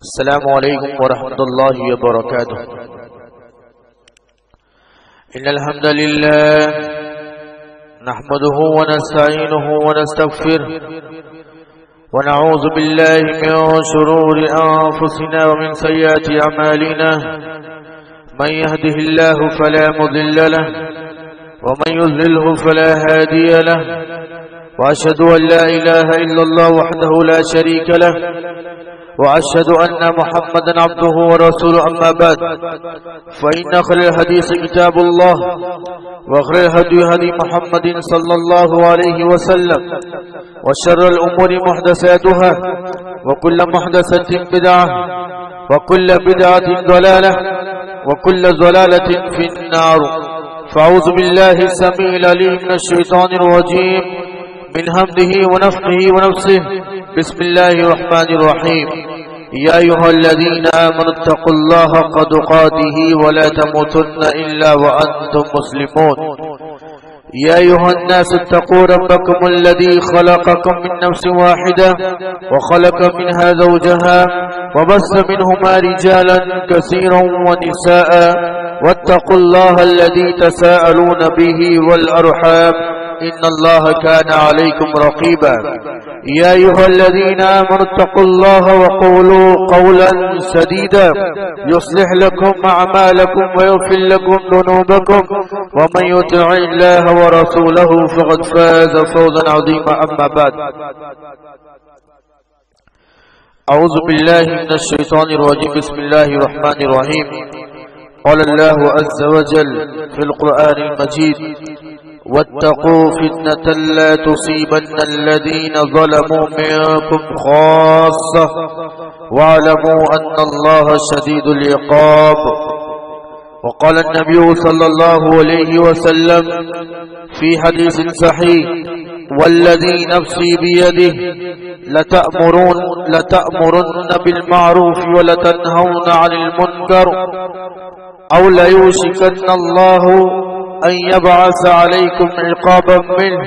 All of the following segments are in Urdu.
السلام علیکم ورحمۃ اللہ وبرکاتہ۔ ان الحمد للہ نحمده ونستعینه ونستغفره ونعوذ باللہ من شرور انفسنا ومن سیئات اعمالنا، من يهده الله فلا مضل له ومن يضلله فلا هادي له، واشهد ان لا اله الا الله وحده لا شريك له، وأشهد أن محمدا عبده ورسوله، أما بعد فإن خير الحديث كتاب الله، وخير الهدي هدي محمد صلى الله عليه وسلم، وشر الأمور محدثاتها، وكل محدثة بدعة، وكل بدعة ضلالة، وكل ضلالة في النار. فأعوذ بالله السميع العليم من الشيطان الرجيم من همزه ونفخه ونفسه. بسم الله الرحمن الرحيم. يا أيها الذين آمنوا اتقوا الله حق تقاته ولا تموتن إلا وأنتم مسلمون. يا أيها الناس اتقوا ربكم الذي خلقكم من نفس واحدة وخلق منها زوجها وبث منهما رجالا كثيرا ونساء، واتقوا الله الذي تساءلون به والأرحام إن الله كان عليكم رقيبا. يا أيها الذين آمنوا اتقوا الله وقولوا قولا سديدا يصلح لكم أعمالكم ويغفر لكم ذنوبكم، ومن يطع الله ورسوله فقد فاز فوزا عظيما. أما بعد، أعوذ بالله من الشيطان الرجيم. بسم الله الرحمن الرحيم. قال الله عز وجل في القرآن المجيد: واتقوا فتنة لا تصيبن الذين ظلموا منكم خاصة واعلموا أن الله شديد العقاب. وقال النبي صلى الله عليه وسلم في حديث صحيح: والذي نفسي بيده لتأمرن بالمعروف ولتنهون عن المنكر أو ليوشكن الله أن يبعث عليكم عقابا منه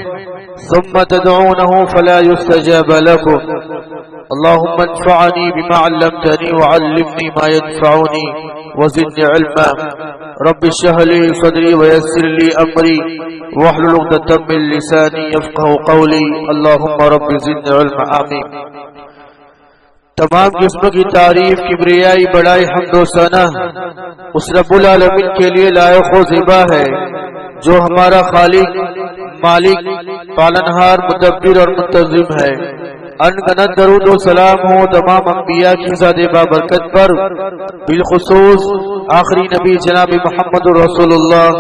ثم تدعونه فلا يستجاب لكم. اللهم انفعني بما علمتني وعلمني ما ينفعني وزدني علما. رب اشرح لي صدري ويسر لي أمري واحلل عقدة من لساني يفقهوا قولي. اللهم رب زدني علما. آمين. تمام قسم کی تعریف، کبریائی، بڑائی، حمد و ثنا اس رب العالمین کے لیے لائق و زیبا ہے جو ہمارا خالق، مالک، پالنہار، مدبر اور منتظم ہے. انگنت درود و سلام ہو تمام انبیاء کی ذات بابرکت پر، بالخصوص آخری نبی جناب محمد رسول اللہ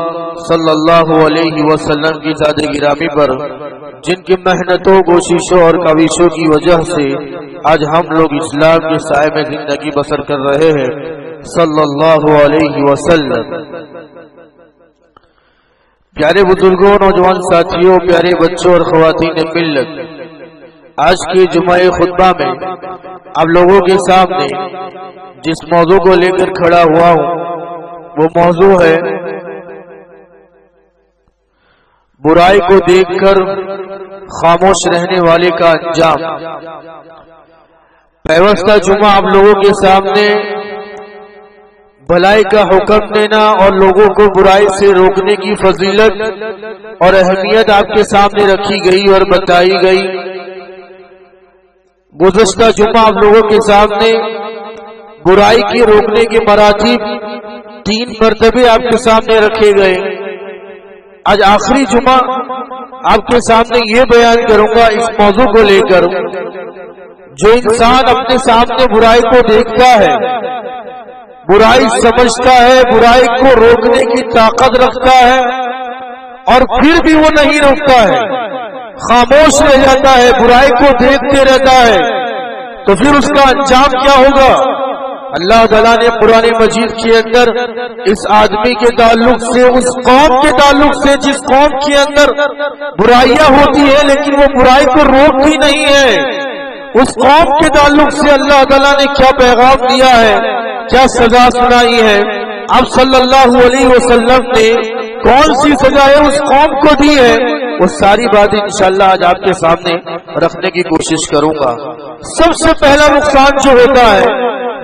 صلی اللہ علیہ وسلم کی ذات گرامی پر، جن کی محنتوں، کوششوں اور کاوشوں کی وجہ سے آج ہم لوگ اسلام کے سائے میں زندگی بسر کر رہے ہیں، صلی اللہ علیہ وسلم. پیارے بزرگوں، نوجوان ساتھیوں، پیارے بچوں اور خواتین ملت، آج کے جمعہ خطبہ میں آپ لوگوں کے سامنے جس موضوع کو لے کر کھڑا ہوا ہوں وہ موضوع ہے برائی کو دیکھ کر خاموش رہنے والے کا انجام. پیوستہ جمعہ آپ لوگوں کے سامنے بھلائی کا حکم دینا اور لوگوں کو برائی سے روکنے کی فضیلت اور اہمیت آپ کے سامنے رکھی گئی اور بتائی گئی. گزشتہ جمعہ آپ لوگوں کے سامنے برائی کے روکنے کے مراتب 3 مرتبے آپ کے سامنے رکھے گئے. آج آخری جمعہ آپ کے سامنے یہ بیان کروں گا اس موضوع کو لے کر: جو انسان اپنے سامنے برائی کو دیکھتا ہے، برائی سمجھتا ہے، برائی کو روکنے کی طاقت رکھتا ہے اور پھر بھی وہ نہیں روکتا ہے، خاموش رہ جاتا ہے، برائی کو دیکھتے رہتا ہے، تو پھر اس کا انجام کیا ہوگا؟ اللہ تعالیٰ نے قرآن مجید کے اندر اس آدمی کے تعلق سے، اس قوم کے تعلق سے جس قوم کے اندر برائیاں ہوتی ہیں لیکن وہ برائی کو روکتی نہیں ہے، اس قوم کے تعلق سے اللہ تعالیٰ نے کیا پیغام دیا ہے، کیا سزا سنائی ہے، آپ صلی اللہ علیہ وسلم نے کون سی سزا ہے اس قوم کو دی ہے، وہ ساری باتیں انشاءاللہ آج آپ کے سامنے رکھنے کی کوشش کروں گا. سب سے پہلا نقصان جو ہوتا ہے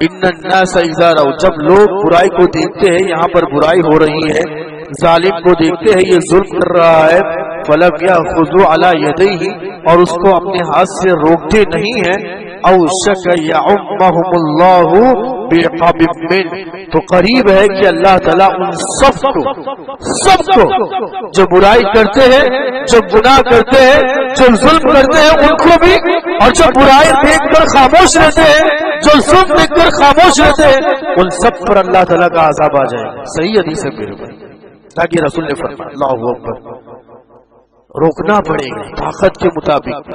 ان الناس اذا رأوا، جب لوگ برائی کو دیکھتے ہیں، یہاں پر برائی ہو رہی ہے، ظالم کو دیکھتے ہیں یہ ظلم کر رہا ہے، فلم یاخذوا علی یدیہ، اور اس کو اپنے ہاتھ سے روکتے نہیں ہیں، او شک یعمهم اللہ بعقاب من، تو قریب ہے کہ اللہ تعالیٰ ان سب کو جو برائی کرتے ہیں، جو گناہ کرتے ہیں، جو ظلم کرتے ہیں، ان کو بھی، اور جو برائی دیکھ کر خاموش رہتے ہیں، جو ظلم دیکھ کر خاموش رہتے ہیں، ان سب پر اللہ تعالیٰ کا عذاب آ جائے گا۔ صحیح حدیث ہے میرے بھائی، تاکہ رسول نے فرمایا اللہ اکبر، روکنا پڑے گا طاقت کے مطابق،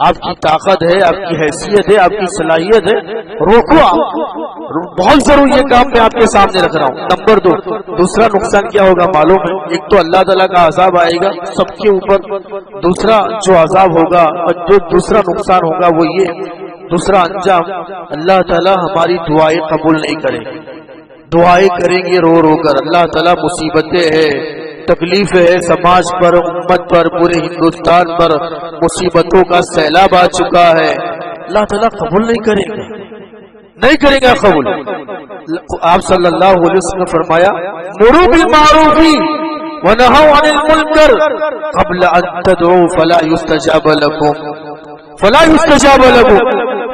آپ کی طاقت ہے، آپ کی حیثیت ہے، آپ کی صلاحیت ہے، روکو آپ، بہت ضروری یہ کام میں آپ کے سامنے رکھ رہا ہوں۔ نمبر 2، دوسرا نقصان کیا ہوگا معلوم ہے، ایک تو اللہ تعالیٰ کا عذاب آئے گا سب کے اوپر، دوسرا جو عذاب ہوگا اور جو دوسرا نقصان ہوگا وہ یہ، دوسرا انجام، اللہ تعالیٰ ہماری دعائیں قبول نہیں کریں گے، دعائیں کریں گے رو رو کر، اللہ تعالیٰ مصیبتیں ہے، تکلیف ہے سماج پر، امت پر، پورے ہندوستان پر مصیبتوں کا سیلاب آ چکا ہے، اللہ تعالیٰ قبول نہیں کریں گے، نہیں کریں گے قبول۔ آپ صلی اللہ علیہ وسلم نے فرمایا مروا بالمعروف ونہوا عن المنکر قبل ان تدعوا فلا يستجاب لكم،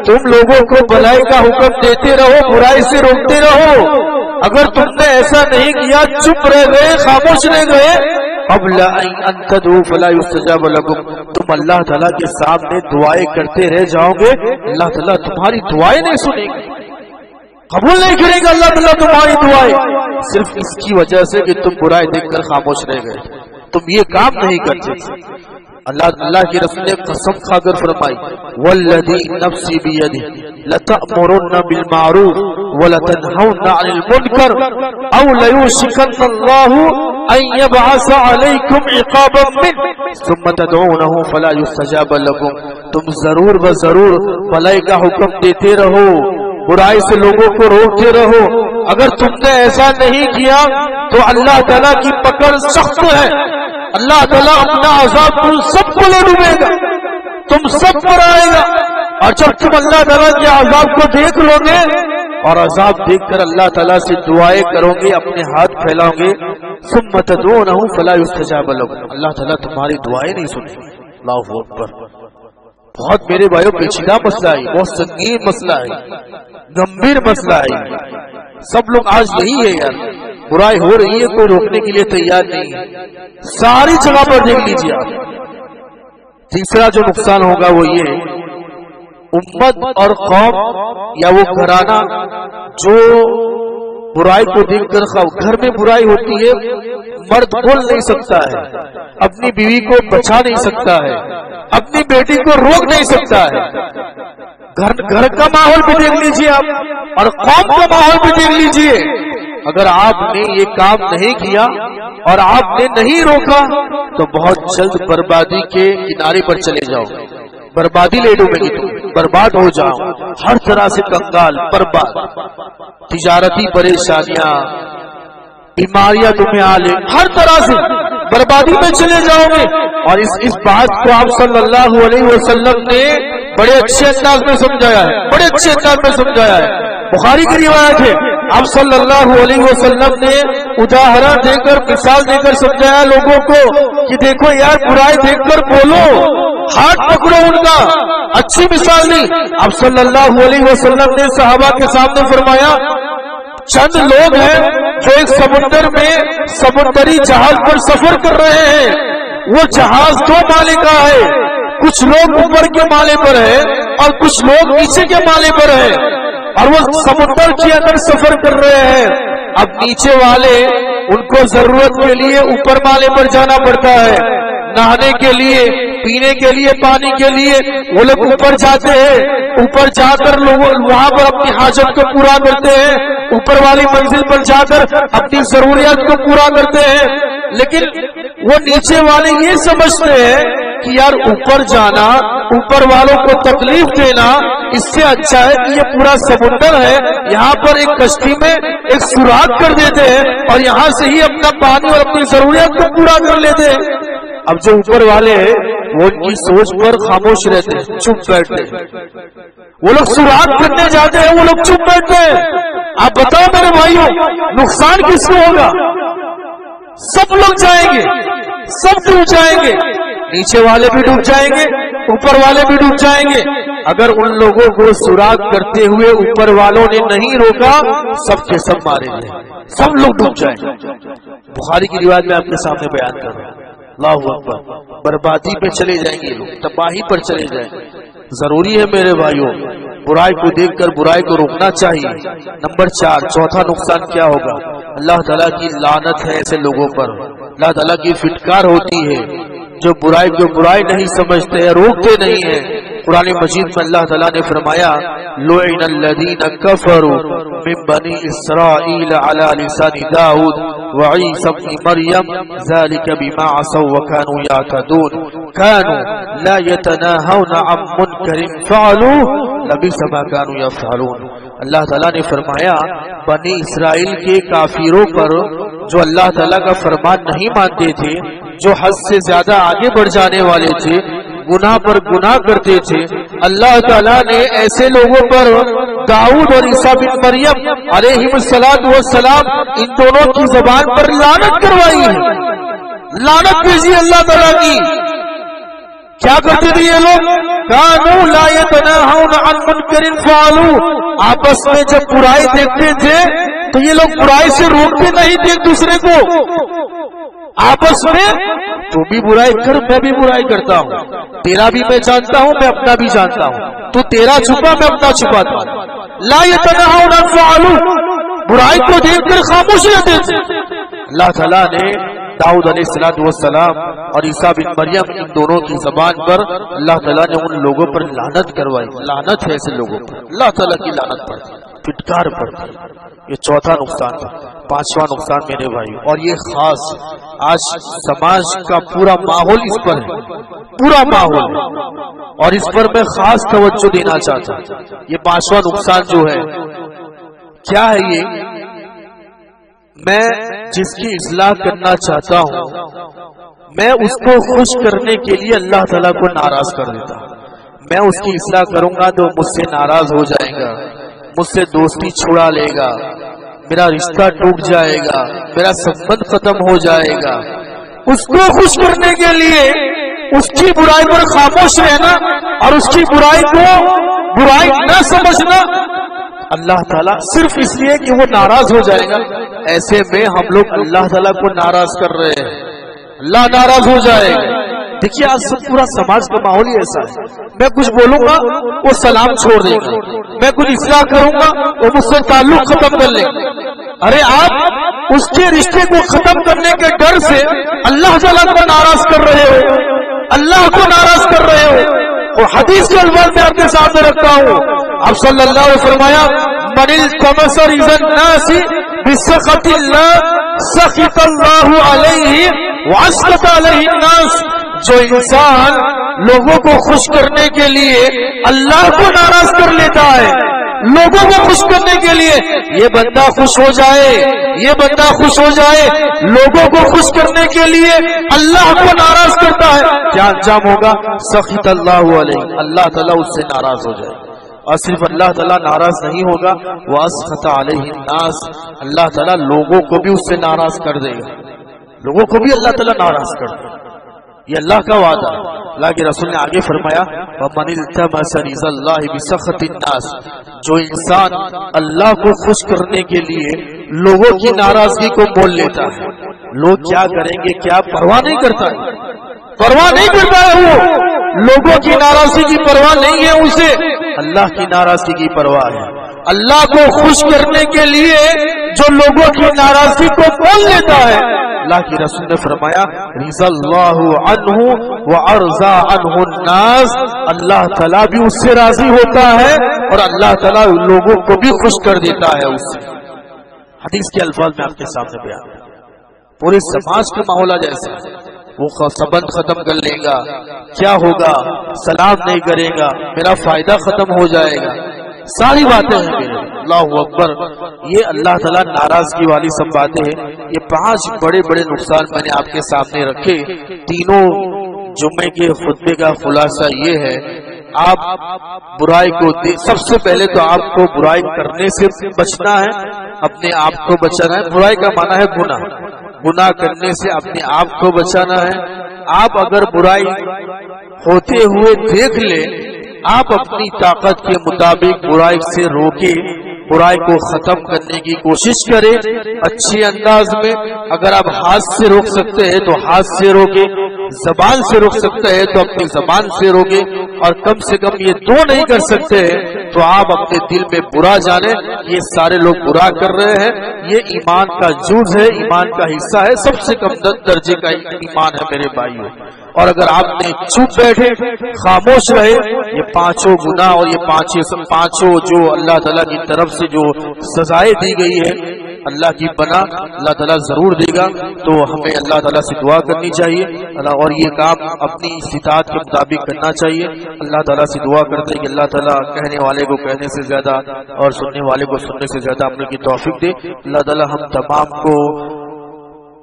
تم لوگوں کو بھلائی کا حکم دیتے رہو، برائی سے روکتے رہو، اگر تم نے ایسا نہیں کیا، چپ رہ گئے، خاموش رہ گئے، قبل ان تدعوا فلا يستجاب لكم، تم اللہ تعالیٰ کے سامنے دعائیں کرتے رہ جاؤ گے، اللہ تعالیٰ تمہاری دعائیں نہیں سنیں گے، قبول نہیں کرے گا اللہ تعالیٰ تمہاری دعائیں، صرف اس کی وجہ سے کہ تم برائی دیکھ کر خاموش رہ گئے، تم یہ کام نہیں کرتے۔ اللہ کی رسول نے قسم کھا کر فرمائی والذی نفسی بیدہ لتأمرن بالمعروف ولتنہون عن المنکر او لیوشکن اللہ ان یبعث علیکم عقابا منہ ثم تدعونہ فلا یستجاب لکم، تم ضرور بضرور بھلائی کا حکم دیتے رہو، برائی سے لوگوں کو روکتے رہو، اگر تم نے ایسا نہیں کیا تو اللہ تعالیٰ کی پکڑ سخت ہے، اللہ تعالیٰ اپنا عذاب تم سب کو لے ڈوبے گا، تم سب پر آئے گا، اور جب تم اللہ تعالیٰ کے عذاب کو دیکھ لو گے اور عذاب دیکھ کر اللہ تعالیٰ سے دعائیں کرو گے، اپنے ہاتھ پھیلاؤ گے، ثم تدعونہ فلا یستجاب لکم، اللہ تعالیٰ تمہاری دعائیں نہیں سنیں گے۔ اللہ اکبر، بہت میرے بھائیوں پیچیدہ مسئلہ ہے، بہت سنگین مسئلہ ہے، گمبھیر مسئلہ ہے، سب لوگ آج یہی ہے یار، برائی ہو رہی ہے کوئی روکنے کے لیے تیار نہیں ہے، ساری جگہ پر دیکھ لیجیے آپ۔ تیسرا جو نقصان ہوگا وہ یہ، امت اور قوم یا وہ گھرانہ جو برائی کو دیکھ کر گھر میں برائی ہوتی ہے، مرد بول نہیں سکتا ہے، اپنی بیوی کو بچا نہیں سکتا ہے، اپنی بیٹی کو روک نہیں سکتا ہے، گھر کا ماحول بھی دیکھ لیجیے آپ اور قوم کا ماحول بھی دیکھ لیجیے، اگر آپ نے یہ کام نہیں کیا اور آپ نے نہیں روکا تو بہت جلد بربادی کے کنارے پر چلے جاؤ، بربادی لے ڈوبے گی، تم برباد ہو جاؤ، ہر طرح سے کنگال، برباد، تجارتی پریشانیاں، بیماریاں تمہیں آ لے، ہر طرح سے بربادی میں چلے جاؤ گے۔ اور اس بات کو آپ صلی اللہ علیہ وسلم نے بڑے اچھے انداز میں سمجھایا ہے، بڑے اچھے انداز میں سمجھایا ہے، بخاری کی روایت ہے، آپ صلی اللہ علیہ وسلم نے اداہرن دے کر، مثال دے کر سمجھایا لوگوں کو کہ دیکھو یار برائی دیکھ کر بولو، ہاتھ پکڑو ان کا، اچھی مثال نہیں۔ آپ صلی اللہ علیہ وسلم نے صحابہ کے سامنے فرمایا چند لوگ ہیں جو ایک سمندر میں سمندری جہاز پر سفر کر رہے ہیں، وہ جہاز دو مالے کا ہے، کچھ لوگ اوپر کے مالے پر ہے اور کچھ لوگ نیچے کے مالے پر ہے، اور وہ سمندر کے اندر سفر کر رہے ہیں۔ اب نیچے والے ان کو ضرورت کے لیے اوپر مالے پر جانا پڑتا ہے، نہانے کے لیے، پینے کے لیے، پانی کے لیے وہ لوگ اوپر جاتے ہیں، اوپر جا کر لوگ وہاں پر اپنی حاجت کو پورا کرتے ہیں، اوپر والی منزل پر جا کر اپنی ضروریات کو پورا کرتے ہیں، لیکن وہ نیچے والے یہ سمجھتے ہیں کہ یار اوپر جانا، اوپر والوں کو تکلیف دینا، اس سے اچھا ہے کہ یہ پورا سمندر ہے، یہاں پر ایک کشتی میں ایک سوراخ کر دیتے ہیں اور یہاں سے ہی اپنا پانی اور اپنی ضروریات کو پورا کر لیتے ہیں۔ اب جو اوپر والے ہیں وہ ان کی سوچ پر خاموش رہتے ہیں، چپ بیٹھتے ہیں، وہ لوگ سراغ کرنے جاتے ہیں، وہ لوگ چپ بیٹھتے ہیں. آپ بتاؤ میرے بھائیوں، نقصان کس کو ہوگا؟ سب لوگ جائیں گے، سب ڈوب جائیں گے، نیچے والے بھی ڈوب جائیں گے، اوپر والے بھی ڈوب جائیں گے. اگر ان لوگوں کو سراغ کرتے ہوئے اوپر والوں نے نہیں روکا، سب کے سب مارے گئے، سب لوگ ڈوب جائیں گے. بخاری کی روایت میں آپ کے سامنے بیان کر رہا ہوں. اللہ اکبر. بربادی پہ چلے جائیں گے لوگ، تباہی پر چلے جائیں گے. ضروری ہے میرے بھائیوں، برائی کو دیکھ کر برائی کو روکنا چاہیے. نمبر 4، چوتھا نقصان کیا ہوگا؟ اللہ تعالیٰ کی لعنت ہے ایسے لوگوں پر. اللہ تعالیٰ کی فٹکار ہوتی ہے جو برائی نہیں سمجھتے ہیں، روکتے نہیں ہیں. قرآن مجید میں اللہ تعالیٰ نے فرمایا لعن الذین کفروا من بنی اسرائیل علی لسان داؤد وعیسی ابن مریم ذلک بما عصوا وکانوا یعتدون كانوا لا يتناهون عن منکر فعلوه لبئس ما كانوا يفعلون. اللہ تعالیٰ نے فرمایا بنی اسرائیل کے کافروں پر جو اللہ تعالیٰ کا فرمان نہیں مانتے تھے، جو حد سے زیادہ آگے بڑھ جانے والے تھے، گناہ پر گناہ کرتے تھے، اللہ تعالیٰ نے ایسے لوگوں پر داؤد اور عیسیٰ بن مریم علیہ السلام ان دونوں کی زبان پر لعنت کروائی ہے. لعنت بھیجی اللہ تعالیٰ کی. کیا کرتے تھے یہ لوگ؟ کانوا لا یتناہون عن منکر فعلوہ. آپس میں جب برائی دیکھتے تھے تو یہ لوگ برائی سے روکتے نہیں تھے دوسرے کو. آپس میں تو بھی برائی کر، میں بھی برائی کرتا ہوں، تیرا بھی میں جانتا ہوں، میں اپنا بھی جانتا ہوں، تو تیرا چھپا میں اپنا چھپاتا ہوں. لا یتناہون عن فعلوہ. برائی کو دیکھ کر خاموش رہتے تھے. اللہ تعالیٰ نے داؤد علیہ السلام اور عیسیٰ بن مریم ان دونوں کی زبان پر اللہ تعالیٰ نے ان لوگوں پر لعنت کروائی. لعنت ہے ایسے لوگوں پر، اللہ تعالیٰ کی لعنت پر، فٹکار پر. یہ چوتھا نقصان ہے. پانچواں نقصان میرے بھائی، اور یہ خاص آج سماج کا پورا ماحول اس پر ہے، پورا ماحول، اور اس پر میں خاص توجہ دینا چاہتا ہوں. یہ پانچواں نقصان جو ہے کیا ہے؟ یہ میں جس کی اصلاح کرنا چاہتا ہوں، میں اس کو خوش کرنے کے لیے اللہ تعالیٰ کو ناراض کر دیتا ہوں. میں اس کی اصلاح کروں گا تو مجھ سے ناراض ہو جائے گا، مجھ سے دوستی چھڑا لے گا، میرا رشتہ ٹوٹ جائے گا، میرا سبند ختم ہو جائے گا. اس کو خوش کرنے کے لیے اس کی برائی پر خاموش رہنا اور اس کی برائی کو برائی نہ سمجھنا، اللہ تعالیٰ صرف اس لیے کہ وہ ناراض ہو جائے گا. ایسے میں ہم لوگ اللہ تعالیٰ کو ناراض کر رہے ہیں، اللہ ناراض ہو جائے گا. دیکھیے آج سب پورا سماج کا ماحول ہی ایسا ہے. میں کچھ بولوں گا وہ سلام چھوڑ دے گا، میں کچھ اصلاح کروں گا وہ مجھ سے تعلق ختم کر لے گا. ارے آپ اس کے رشتے کو ختم کرنے کے ڈر سے اللہ تعالیٰ کو ناراض کر رہے ہو، اللہ کو ناراض کر رہے ہو. وہ حدیث کے الفاظ میں آپ کے سامنے رکھتا ہوں. آپ صلی اللہ علیہ وسلم فرمایا من التمس رضا الناس بسخط اللہ سخط اللہ علیہ واسخط علیہ الناس. جو انسان لوگوں کو خوش کرنے کے لیے اللہ کو ناراض کر لیتا ہے، لوگوں کو خوش کرنے کے لیے یہ بندہ خوش ہو جائے، یہ بندہ خوش ہو جائے، لوگوں کو خوش کرنے کے لیے اللہ کو ناراض کرتا ہے، کیا انجام ہوگا؟ سخط اللہ علیہ، اللہ تعالیٰ اس سے ناراض ہو جائے. اور صرف اللہ تعالیٰ ناراض نہیں ہوگا، واسخط علیہ الناس، اللہ تعالیٰ لوگوں کو بھی اس سے ناراض کر دے گا، لوگوں کو بھی اللہ تعالیٰ ناراض کر دے گا. یہ اللہ کا وعدہ ہے. اللہ کے رسول نے آگے فرمایا وَمَنِ الْتَمَسَ رِضَا اللَّهِ بِسَخَطِ النَّاسِ. جو انسان اللہ کو خوش کرنے کے لیے لوگوں کی ناراضگی کو مول لیتا ہے، لوگ کیا کریں گے کیا پرواہ نہیں کرتا ہے، پرواہ نہیں کرتا ہے. وہ لوگوں کی ناراضگی کی پرواہ نہیں ہے، اسے اللہ کی ناراضگی کی پرواہ ہے. اللہ کو خوش کرنے کے لیے جو لوگوں کی ناراضگی کو مول لیتا ہے، اللہ کی رسول نے فرمایا رضا اللہ عنہ وارضا عنہ الناس. اللہ تعالیٰ بھی اس سے راضی ہوتا ہے اور اللہ تعالیٰ لوگوں کو بھی خوش کر دیتا ہے اس سے. حدیث کے الفاظ میں آپ کے سامنے بیان ہے. پورے سماج کا ماحول جیسا ہے، وہ سبند ختم کر لے گا، کیا ہوگا؟ سلام نہیں کرے گا، میرا فائدہ ختم ہو جائے گا، ساری باتیں ہیں میرے. اللہ اکبر. یہ اللہ تعالیٰ ناراضگی والی سب باتیں ہیں. یہ 5 بڑے بڑے نقصان میں نے آپ کے سامنے رکھے. تینوں جمعے کے خطبے کا خلاصہ یہ ہے آپ برائی کو سب سے پہلے تو آپ کو برائی کرنے سے بچنا ہے، اپنے آپ کو بچانا ہے۔ برائی کا معنی ہے گناہ، گناہ کرنے سے اپنے آپ کو بچانا ہے۔ آپ اگر برائی ہوتے ہوئے دیکھ لیں، آپ اپنی طاقت کے مطابق برائی سے روکے، برائی کو ختم کرنے کی کوشش کرے اچھے انداز میں۔ اگر آپ ہاتھ سے روک سکتے ہیں تو ہاتھ سے روکے، زبان سے روک سکتے ہیں تو اپنی زبان سے روکے، اور کم سے کم یہ دو نہیں کر سکتے تو آپ اپنے دل میں برا جانیں یہ سارے لوگ برا کر رہے ہیں۔ یہ ایمان کا جز ہے، ایمان کا حصہ ہے، سب سے کم درجے کا ایمان ہے میرے بھائیوں۔ اور اگر آپ نے چپ بیٹھے، خاموش رہے، یہ پانچوں گناہ اور یہ پانچوں جو اللہ تعالیٰ کی طرف سے جو سزائیں دی گئی ہے اللہ کی بنا اللہ تعالیٰ ضرور دے گا۔ تو ہمیں اللہ تعالیٰ سے دعا کرنی چاہیے اور یہ کام اپنی استطاعت کے مطابق کرنا چاہیے۔ اللہ تعالیٰ سے دعا کرتے ہیں کہ اللہ تعالیٰ کہنے والے کو کہنے سے زیادہ اور سننے والے کو سننے سے زیادہ عمل کی توفیق دے۔ اللہ تعالیٰ ہم تمام کو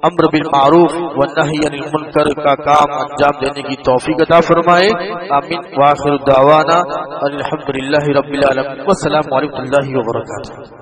امر بالمعروف والنہی عن المنکر کا کام انجام دینے کی توفیق عطا فرمائے، آمین۔ وآخر دعوانا الحمدللہ رب العالمین، والسلام علیکم اللہ وبرکاتہ۔